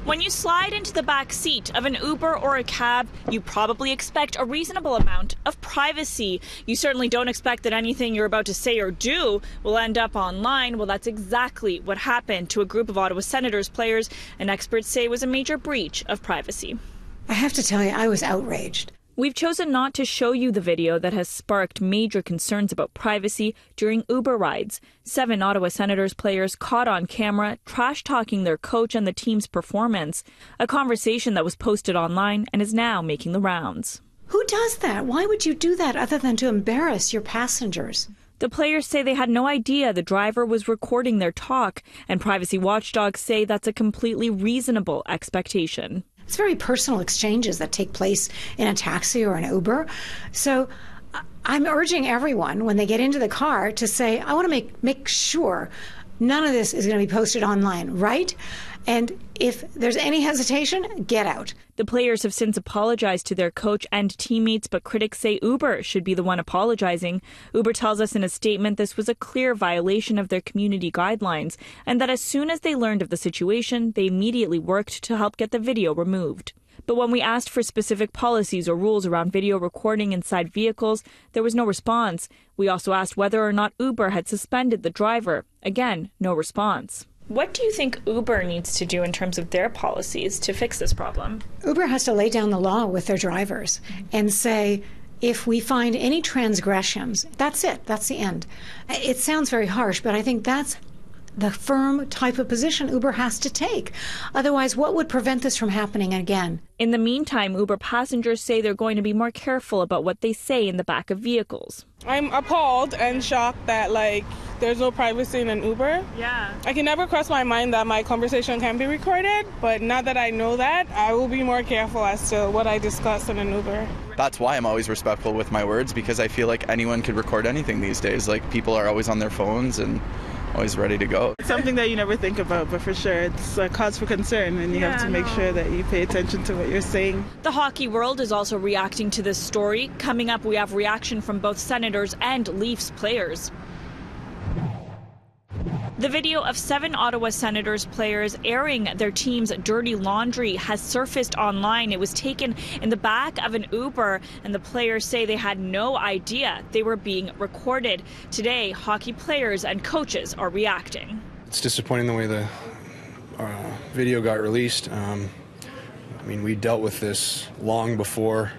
When you slide into the back seat of an Uber or a cab, you probably expect a reasonable amount of privacy. You certainly don't expect that anything you're about to say or do will end up online. Well, that's exactly what happened to a group of Ottawa Senators players, and experts say was a major breach of privacy. I have to tell you, I was outraged. We've chosen not to show you the video that has sparked major concerns about privacy during Uber rides. 7 Ottawa Senators players caught on camera trash-talking their coach and the team's performance, a conversation that was posted online and is now making the rounds. Who does that? Why would you do that other than to embarrass your passengers? The players say they had no idea the driver was recording their talk, and privacy watchdogs say that's a completely reasonable expectation. It's very personal exchanges that take place in a taxi or an Uber. So I'm urging everyone when they get into the car to say, I want to make sure none of this is going to be posted online, right? And if there's any hesitation, get out. The players have since apologized to their coach and teammates, but critics say Uber should be the one apologizing. Uber tells us in a statement this was a clear violation of their community guidelines, and that as soon as they learned of the situation, they immediately worked to help get the video removed. But when we asked for specific policies or rules around video recording inside vehicles, there was no response. We also asked whether or not Uber had suspended the driver. Again, no response. What do you think Uber needs to do in terms of their policies to fix this problem? Uber has to lay down the law with their drivers and say, if we find any transgressions, that's it, that's the end. It sounds very harsh, but I think that's the firm type of position Uber has to take. Otherwise, what would prevent this from happening again? In the meantime, Uber passengers say they're going to be more careful about what they say in the back of vehicles. I'm appalled and shocked that, there's no privacy in an Uber. Yeah. I can never cross my mind that my conversation can be recorded, but now that I know that, I will be more careful as to what I discuss in an Uber. That's why I'm always respectful with my words, because I feel like anyone could record anything these days. People are always on their phones and always ready to go. It's something that you never think about, but for sure it's a cause for concern, and you have to make sure that you pay attention to what you're saying. The hockey world is also reacting to this story. Coming up, we have reaction from both Senators and Leafs players. The video of 7 Ottawa Senators players airing their team's dirty laundry has surfaced online. It was taken in the back of an Uber, and the players say they had no idea they were being recorded. Today, hockey players and coaches are reacting. It's disappointing the way the video got released. We dealt with this long before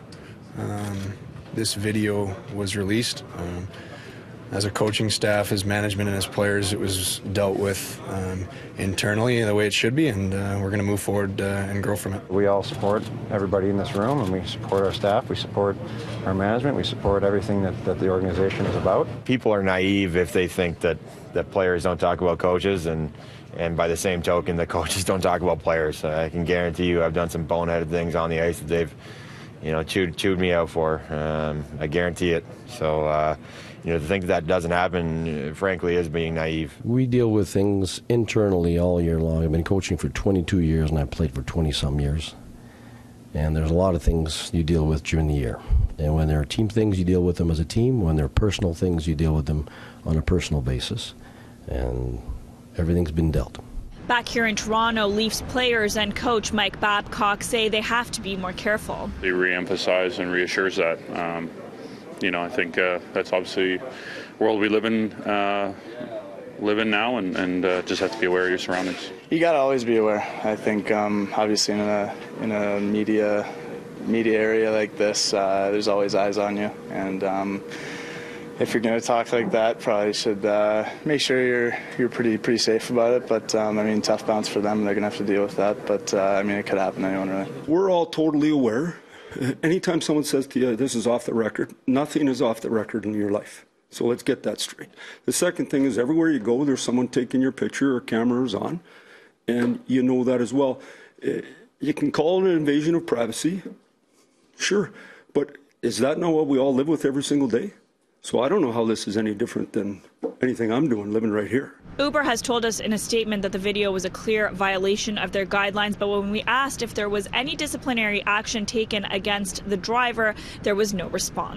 this video was released. As a coaching staff, as management, and as players, it was dealt with internally the way it should be, and we're going to move forward and grow from it. We all support everybody in this room, and we support our staff, we support our management, we support everything that the organization is about. People are naive if they think that players don't talk about coaches, and by the same token, the coaches don't talk about players. I can guarantee you I've done some boneheaded things on the ice that they've chewed me out for. I guarantee it. So, to think that doesn't happen, frankly, is being naive. We deal with things internally all year long. I've been coaching for 22 years, and I've played for 20-some years. And there's a lot of things you deal with during the year. And when there are team things, you deal with them as a team. When there are personal things, you deal with them on a personal basis. And everything's been dealt. Back here in Toronto, Leafs players and coach Mike Babcock say they have to be more careful. He reemphasized and reassures that. I think that's obviously the world we live in now, and just have to be aware of your surroundings. You got to always be aware. I think obviously in a media area like this, there's always eyes on you, and if you're going to talk like that, probably should make sure you're pretty safe about it. But tough bounce for them. They're going to have to deal with that. But it could happen to anyone, really. We're all totally aware. Anytime someone says to you, this is off the record, nothing is off the record in your life. So let's get that straight. The second thing is, everywhere you go, there's someone taking your picture or cameras on, and you know that as well. You can call it an invasion of privacy, sure, but is that not what we all live with every single day? So I don't know how this is any different than anything I'm doing living right here. Uber has told us in a statement that the video was a clear violation of their guidelines, but when we asked if there was any disciplinary action taken against the driver, there was no response.